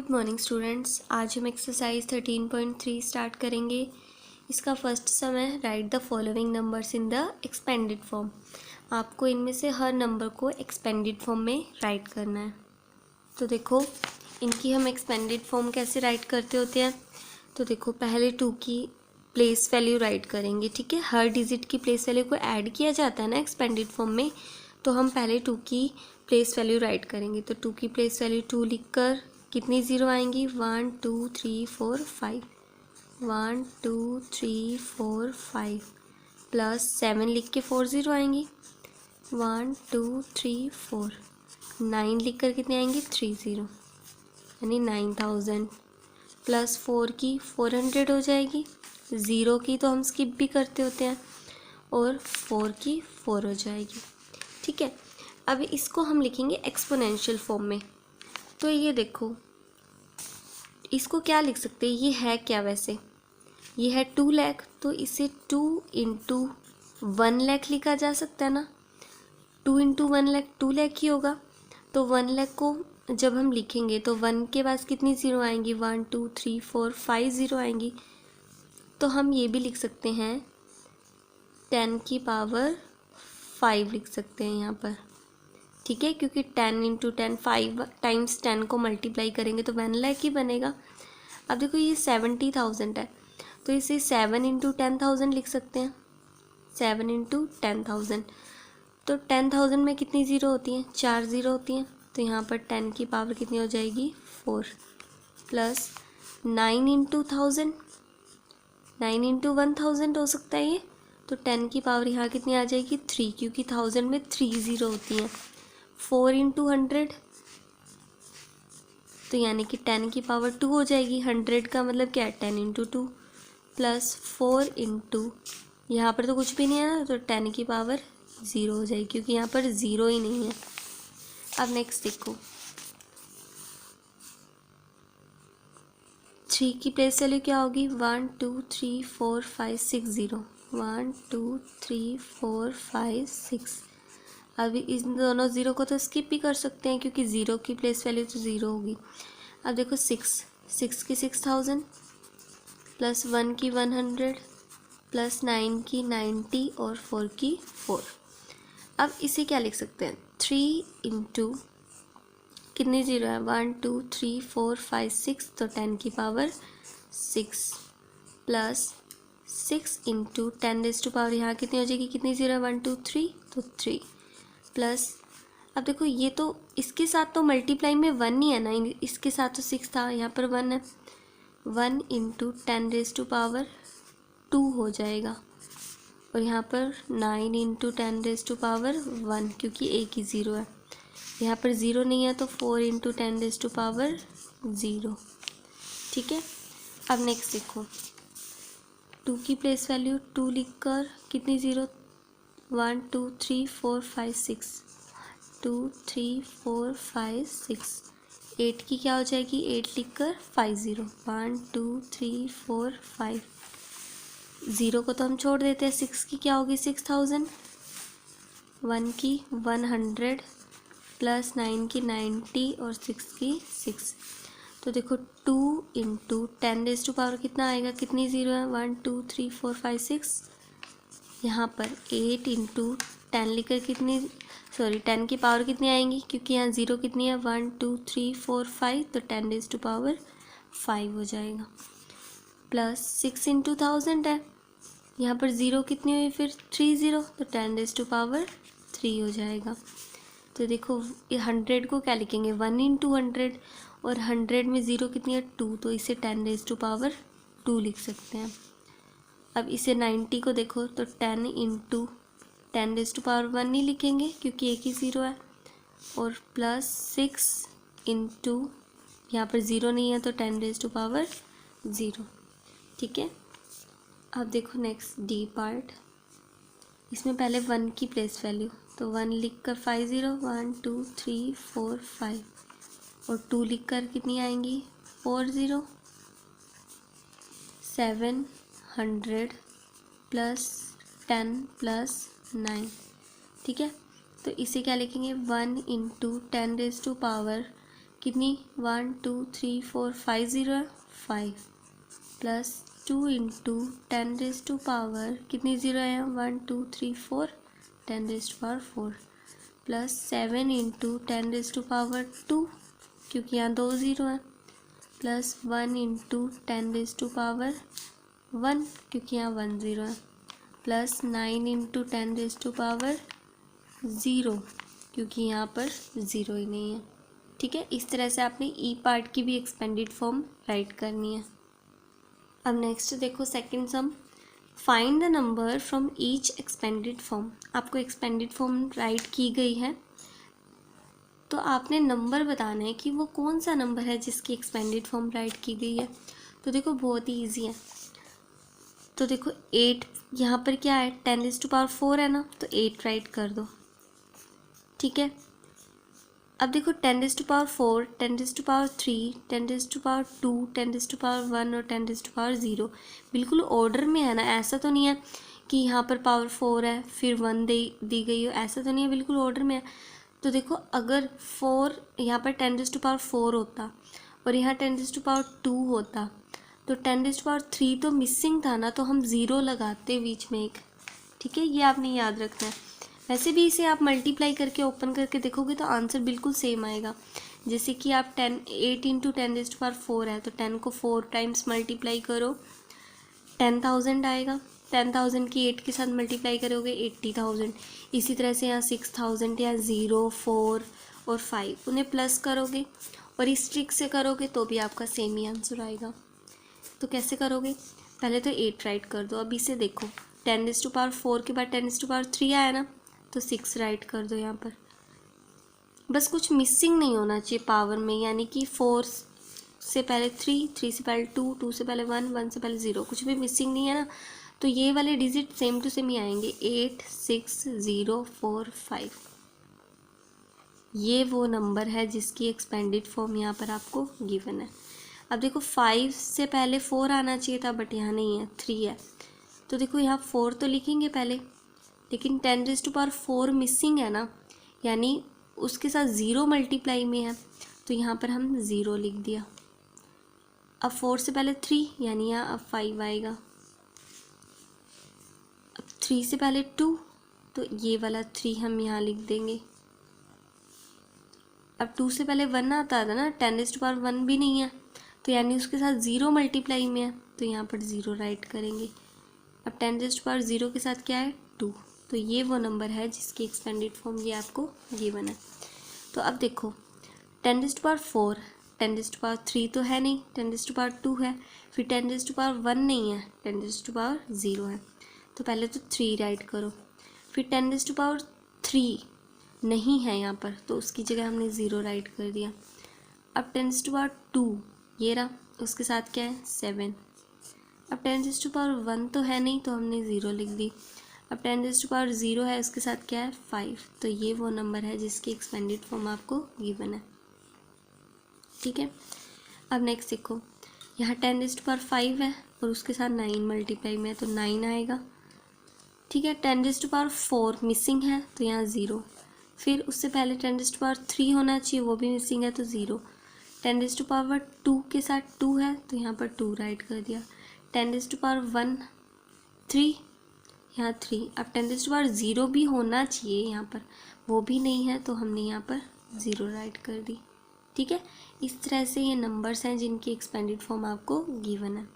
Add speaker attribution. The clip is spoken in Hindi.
Speaker 1: Good morning students. आज हम एक्सरसाइज 13.3 स्टार्ट करेंगे। इसका फर्स्ट सम है right the following numbers in the expanded form. आपको इनमें से हर नंबर को एक्सपेंडेड फॉर्म में राइट करना है। तो देखो इनकी हम एक्सपेंडेड फॉर्म कैसे राइट करते होते हैं। तो देखो पहले 2 की प्लेस वैल्यू राइट करेंगे, ठीक है। हर डिजिट की प्लेस वैल्यू को ऐड किया जाता है ना एक्सपेंडेड फॉर्म में, तो हम पहले 2 की प्लेस वैल्यू राइट करेंगे। तो 2 की प्लेस वैल्यू 2 लिखकर कितनी ज़ीरो आएंगी, 1 2 3 4 5, 1 2 3 4 5 प्लस 7 लिख के 4 ज़ीरो आएंगी, 1 2 3 4, 9 लिख कर कितने आएंगे 3 ज़ीरो, यानी 9000 प्लस 4 की 400 हो जाएगी। ज़ीरो की तो हम स्किप भी करते होते हैं और 4 की 4 हो जाएगी, ठीक है। अब इसको हम लिखेंगे एक्सपोनेंशियल फॉर्म में। तो ये देखो इसको क्या लिख सकते हैं, ये है क्या वैसे, ये है 2 लाख, तो इसे 2 इंटू 1 लाख लिखा जा सकता है ना। 2 इंटू 1 लाख 2 लाख ही होगा। तो 1 लाख को जब हम लिखेंगे तो 1 के पास कितनी ज़ीरो आएंगी, 1 2 3 4 5 ज़ीरो आएंगी। तो हम ये भी लिख सकते हैं 10 की पावर 5 लिख सकते हैं यहाँ पर, ठीक है, क्योंकि 10 इंटू 10 5 टाइम्स 10 को मल्टीप्लाई करेंगे तो 1 लाख ही बनेगा। अब देखो ये 70,000 है, तो इसे 7 इंटू 10,000 लिख सकते हैं, 7 इंटू 10,000। तो 10,000 में कितनी ज़ीरो होती हैं, 4 ज़ीरो होती हैं। तो यहाँ पर 10 की पावर कितनी हो जाएगी 4 प्लस 9 इंटू 1000, 9 इंटू 1000 हो सकता है ये। तो 10 की पावर यहाँ कितनी आ जाएगी 3, क्योंकि 1000 में 3 ज़ीरो होती हैं। 4 इंटू 100, तो यानी कि 10 की पावर 2 हो जाएगी। 100 का मतलब क्या है 10 इंटू 2 प्लस 4 इंटू, यहाँ पर तो कुछ भी नहीं है ना, तो 10 की पावर 0 हो जाएगी, क्योंकि यहाँ पर 0 ही नहीं है। अब नेक्स्ट देखो 3 की प्लेस वैल्यू क्या होगी, 1 2 3 4 5 6 0, 1 2 3 4 5 6। अभी इन दोनों ज़ीरो को तो स्किप भी कर सकते हैं, क्योंकि ज़ीरो की प्लेस वैल्यू तो ज़ीरो होगी। अब देखो 6 की 6000 प्लस 1 की 100 प्लस 9 की 90 और 4 की 4। अब इसे क्या लिख सकते हैं, 3 इंटू कितनी ज़ीरो है, 1 2 3 4 5 6, तो 10 की power 6 plus 6 into 10 raise to power यहाँ कितनी हो जाएगी, कितनी ज़ीरो है 1 2 3, तो 3 प्लस, अब देखो ये तो इसके साथ तो मल्टीप्लाई में 1 ही है ना, इसके साथ तो 6 था, यहाँ पर 1 है। 1 इंटू 10 रेज़ टू पावर 2 हो जाएगा, और यहाँ पर 9 इंटू 10 रेज़ टू पावर 1, क्योंकि एक ही ज़ीरो है। यहाँ पर ज़ीरो नहीं है, तो 4 इंटू 10 रेज़ टू पावर 0, ठीक है। अब नेक्स्ट देखो 2 की प्लेस वैल्यू 2 लिख कर कितनी ज़ीरो, 1 2 3 4 5 6, 2 3 4 5 6, 8 की क्या हो जाएगी, 8 लिख कर 5 ज़ीरो, 1 2 3 4 5, ज़ीरो को तो हम छोड़ देते हैं। 6 की क्या होगी 6000, 1 की 100 प्लस 9 की 90 और 6 की 6। तो देखो 2 इंटू 10 रेज़ टू पावर कितना आएगा, कितनी ज़ीरो है, 1 2 3 4 5 6। यहाँ पर 8 इंटू 10 लिखकर कितनी, सॉरी 10 की पावर कितनी आएंगी, क्योंकि यहाँ ज़ीरो कितनी है 1 2 3 4 5, तो 10 रेज़ टू पावर 5 हो जाएगा। प्लस 6 इंटू 1000 है, यहाँ पर ज़ीरो कितनी हुई फिर 3 ज़ीरो, तो 10 रेज़ टू पावर 3 हो जाएगा। तो देखो 100 को क्या लिखेंगे 1 इंटू 100, और 100 में ज़ीरो कितनी है 2, तो इसे 10 रेज़ टू पावर 2 लिख सकते हैं। अब इसे 90 को देखो तो 10 इंटू 10 रेज़ टू पावर 1 नहीं लिखेंगे, क्योंकि एक ही ज़ीरो है, और प्लस 6 इंटू, यहाँ पर ज़ीरो नहीं है, तो 10 रेज़ टू पावर 0, ठीक है। अब देखो नेक्स्ट डी पार्ट, इसमें पहले 1 की प्लेस वैल्यू, तो 1 लिख कर 5 ज़ीरो, 1 2 3 4 5, और 2 लिख कर कितनी आएंगी 4 ज़ीरो, 700 प्लस 10 प्लस 9, ठीक है। तो इसे क्या लिखेंगे 1 इंटू 10 रेज़ टू पावर कितनी 1 2 3 4 5 ज़ीरो है 5 plus 2 into 10 raise to power कितनी ज़ीरो है 1 2 3 4 10 raise to power 4 plus 7 into 10 raise to power 2 क्योंकि यहाँ 2 ज़ीरो है plus 1 into 10 raise to power 1 क्योंकि यहाँ 1 ज़ीरो है plus 9 into 10 raise to power 0 क्योंकि यहाँ पर ज़ीरो ही नहीं है। ठीक है, इस तरह से आपने ई पार्ट की भी एक्सपेंडेड फॉर्म राइट करनी है। अब नेक्स्ट देखो second some, find the number from each expanded form. आपको एक्सपेंडेड फॉर्म राइट की गई है तो आपने नंबर बताना है कि वो कौन सा नंबर है जिसकी एक्सपेंडेड फॉर्म राइट की गई है। तो देखो बहुत ही ईजी है। तो देखो 8 यहाँ पर क्या है 10 रेज़ टू पावर 4 है ना, तो 8 राइट कर दो। ठीक है, अब देखो 10 raise to power 4, 10 raise to power 3, 10 raise to power 2, 10 raise to power 1 और 10 रेज़ टू पावर 0 बिल्कुल ऑर्डर में है ना। ऐसा तो नहीं है कि यहाँ पर पावर 4 है फिर 1 दी गई हो, ऐसा तो नहीं है, बिल्कुल ऑर्डर में है। तो देखो अगर 4 यहाँ पर 10 रेज़ टू पावर 4 होता और यहाँ 10 रेज़ टू पावर 2 होता तो 10 रेज़ टू पावर 3 तो मिसिंग था ना, तो हम 0 लगाते बीच में एक। ठीक है, ये आपने याद रखना है। वैसे भी इसे आप मल्टीप्लाई करके ओपन करके देखोगे तो आंसर बिल्कुल सेम आएगा। जैसे कि आप 8 इंटू 10 रेज़ टू पावर 4 है तो 10 को 4 टाइम्स मल्टीप्लाई करो 10,000 आएगा। 10,000 की 8 के साथ मल्टीप्लाई करोगे 80,000। इसी तरह से यहाँ 6,000 या 0 4 और 5 उन्हें प्लस करोगे और इस ट्रिक से करोगे तो भी आपका सेम ही आंसर आएगा। तो कैसे करोगे, पहले तो 8 राइट कर दो। अब इसे देखो 10 रेज़ टू पावर 4 के बाद 10 रेज़ टू पावर 3 आया ना, तो 6 राइट कर दो यहाँ पर। बस कुछ मिसिंग नहीं होना चाहिए पावर में, यानी कि 4 से पहले 3, 3 से पहले 2, 2 से पहले 1, 1 से पहले 0, कुछ भी मिसिंग नहीं है ना। तो ये वाले डिजिट सेम टू सेम ही आएंगे 8 6 0 4 5। ये वो नंबर है जिसकी एक्सपेंडेड फॉर्म यहाँ पर आपको गिवन है। अब देखो 5 से पहले 4 आना चाहिए था बट यहाँ नहीं है, 3 है। तो देखो यहाँ 4 तो लिखेंगे पहले, लेकिन 10 रेज़ टू पावर 4 मिसिंग है ना, यानी उसके साथ 0 मल्टीप्लाई में है, तो यहाँ पर हम 0 लिख दिया। अब 4 से पहले 3 यानी यहाँ अब 5 आएगा। अब 3 से पहले 2 तो ये वाला 3 हम यहाँ लिख देंगे। अब 2 से पहले 1 आता था ना, 10 रेज़ टू पावर 1 भी नहीं है तो यानी उसके साथ 0 मल्टीप्लाई में है, तो यहाँ पर 0 राइट करेंगे। अब 10 रेज़ टू पावर 0 के साथ क्या है 2, तो ये वो नंबर है जिसकी एक्सपेंडेड फॉर्म ये आपको गिवन है। तो अब देखो 10 raise to power 4, 10 raise to power 3 तो है नहीं, 10 रेज़ टू पावर 2 है, फिर 10 रेज़ टू पावर 1 नहीं है, 10 रेज़ टू पावर 0 है। तो पहले तो 3 राइट करो, फिर 10 रेज़ टू पावर 3 नहीं है यहाँ पर तो उसकी जगह हमने 0 राइट कर दिया। अब 10 रेज़ टू पावर 2 ये रहा, उसके साथ क्या है 7। अब 10 रेज़ टू पावर 1 तो है नहीं तो हमने 0 लिख दी। अब 10 रेज़ टू पावर 0 है, उसके साथ क्या है 5, तो ये वो नंबर है जिसकी एक्सपेंडेड फॉर्म आपको गिवन है। ठीक है, अब नेक्स्ट देखो यहाँ 10 रेज़ टू पावर 5 है और उसके साथ 9 मल्टीप्लाई में है तो 9 आएगा। ठीक है, 10 रेज़ टू पावर 4 मिसिंग है तो यहाँ 0, फिर उससे पहले 10 रेज़ टू पावर 3 होना चाहिए, वो भी मिसिंग है तो 0। 10 रेज़ टू पावर 2 के साथ 2 है तो यहाँ पर 2 राइट कर दिया। 10 रेज़ टू पावर 1 3 यहाँ 3। अब 10 रेज़ टू पावर 0 भी होना चाहिए यहाँ पर, वो भी नहीं है तो हमने यहाँ पर 0 राइट कर दी। ठीक है, इस तरह से ये नंबर्स हैं जिनकी एक्सपेंडेड फॉर्म आपको गिवन है।